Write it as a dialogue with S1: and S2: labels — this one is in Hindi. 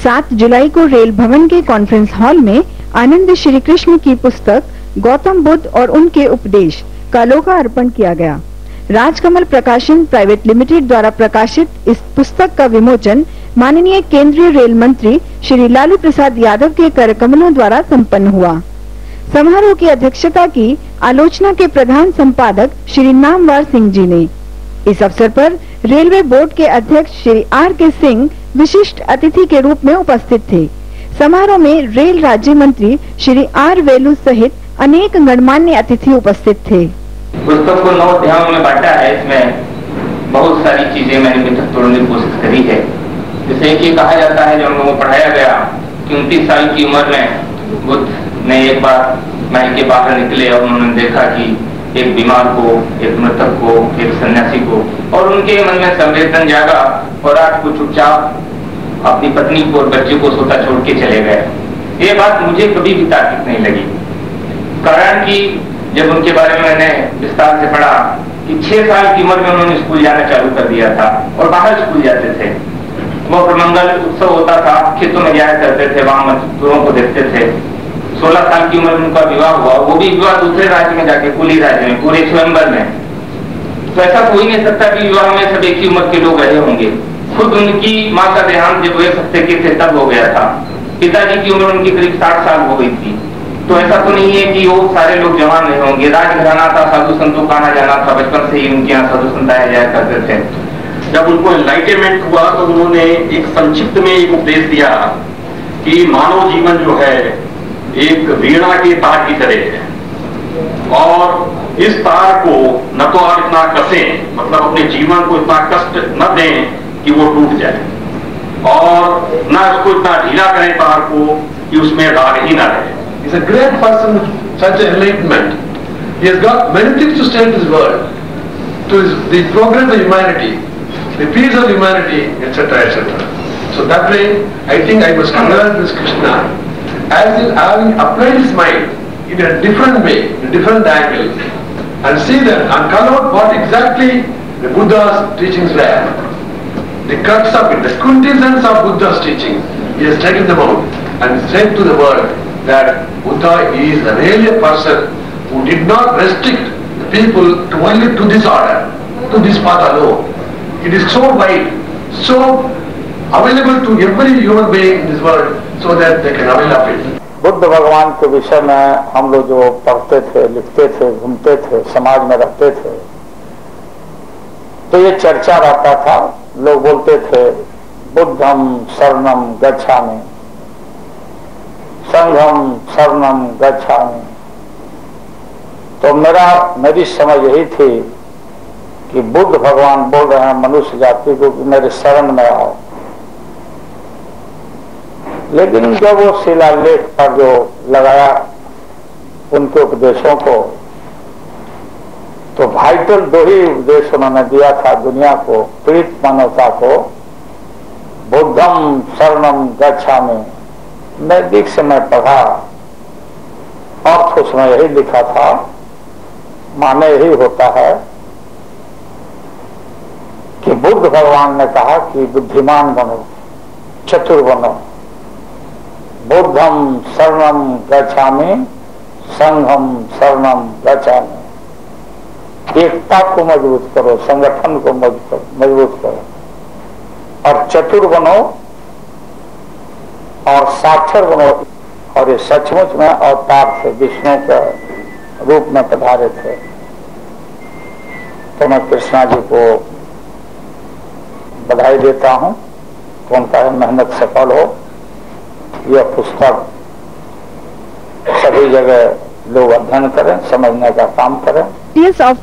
S1: 7 जुलाई को रेल भवन के कॉन्फ्रेंस हॉल में आनंद श्री कृष्ण की पुस्तक गौतम बुद्ध और उनके उपदेश का लोकार्पण किया गया। राजकमल प्रकाशन प्राइवेट लिमिटेड द्वारा प्रकाशित इस पुस्तक का विमोचन माननीय केंद्रीय रेल मंत्री श्री लालू प्रसाद यादव के करकमलों द्वारा संपन्न हुआ। समारोह की अध्यक्षता की आलोचना के प्रधान संपादक श्री नामवर सिंह जी ने। इस अवसर पर रेलवे बोर्ड के अध्यक्ष श्री R.K. सिंह विशिष्ट अतिथि के रूप में उपस्थित थे। समारोह में रेल राज्य मंत्री श्री R. वेलू सहित अनेक गणमान्य अतिथि उपस्थित थे।
S2: पुस्तक को 9 अध्यायों में बांटा है। इसमें बहुत सारी चीजें मैंने मिथक तोड़ने की कोशिश करी है। जैसे कि कहा जाता है, जब हम लोगों को पढ़ाया गया कि 29 साल की उम्र में बुद्ध ने एक बार महल के बाहर निकले और उन्होंने देखा कि एक बीमार को, एक मृतक को, एक सन्यासी को, और उनके मन में संवेदन जागा और रात को चुपचाप अपनी पत्नी को और बच्चे को सोता छोड़ के चले गए। ये बात मुझे कभी भी तार्किक नहीं लगी, कारण कि जब उनके बारे में मैंने विस्तार से पढ़ा कि 6 साल की उम्र में उन्होंने स्कूल जाना चालू कर दिया था और बाहर स्कूल जाते थे। वो प्रमंगल उत्सव होता था, खेतों में जाया करते थे, वहां मजदूरों को देखते थे। 16 साल की उम्र में उनका विवाह हुआ, वो भी विवाह दूसरे राज्य में जाके, कुली राज्य में, पूरे स्वयंवर में। तो ऐसा कोई नहीं सकता कि विवाह में सब एक ही उम्र के लोग रहे होंगे। खुद उनकी माँ का देहांत जब 1 हफ्ते के थे तब हो गया था। पिताजी की उम्र उनकी करीब 60 साल हो गई थी। तो ऐसा तो नहीं है कि वो सारे लोग जवान नहीं होंगे। राजघराना था, साधु संतों का आना जाना था, बचपन से ही उनके यहाँ साधु संत आया जाया करते थे।
S3: जब उनको एनलाइटमेंट हुआ तो उन्होंने एक संक्षिप्त में एक उपदेश दिया कि मानव जीवन जो है एक वीणा के तार की तरह है, और इस तार को न तो आप इतना कसें, मतलब अपने जीवन को इतना कष्ट न दें कि वो टूट जाए, और न उसको इतना ढीला करें तार को कि उसमें राग ही ना रहे।
S4: He's a great person with such enlightenment. He has got many things to say to this world, to the progress of humanity, the peace of humanity, etc., etc. So that way, I think I must congratulate this Krishna as in having applied his mind in a different way, in a different angle, and see that and call out what exactly the Buddha's teachings were, the crux of it, the quintessence of Buddha's teaching. He has taken them out and said to the world that Buddha is really a person who did not restrict the people to only to this order, to this path alone. It is so wide, so available to every human being in this world, so that they can avail of it.
S5: Buddha भगवान के विषय में हम लोग जो पढ़ते थे, लिखते थे, घूमते थे, समाज में रहते थे, तो ये चर्चा रहता था। लोग बोलते थे बुद्धम शरणम गच्छामि, संघम शरणम गच्छामि। तो मेरी समझ यही थी कि बुद्ध भगवान बोल रहे हैं मनुष्य जाति को कि मेरे शरण में आओ। लेकिन जब वो शिलालेख पर जो लगाया उनके उपदेशों को, तो वाइटल 2 ही उपदेश उन्होंने दिया था दुनिया को, पीड़ित मानवता को, बुद्धम शरणम गच्छामि। नजदीक से मैं पढ़ा और उसमें यही लिखा था, माने यही होता है कि बुद्ध भगवान ने कहा कि बुद्धिमान बनो, चतुर बनो, बुद्धम शरणम गच्छामि, संघम शरणम गच्छामि। एकता को मजबूत करो, संगठन को मजबूत करो, और चतुर बनो और साक्षर बनो। और ये सचमुच में अवतार से विष्णु के रूप में पधारे थे। तो मैं कृष्णा जी को बधाई देता हूं कि उनका मेहनत सफल हो। यह पुस्तक सभी जगह लोग अध्ययन करें, समझने का काम करें।
S1: Yes, of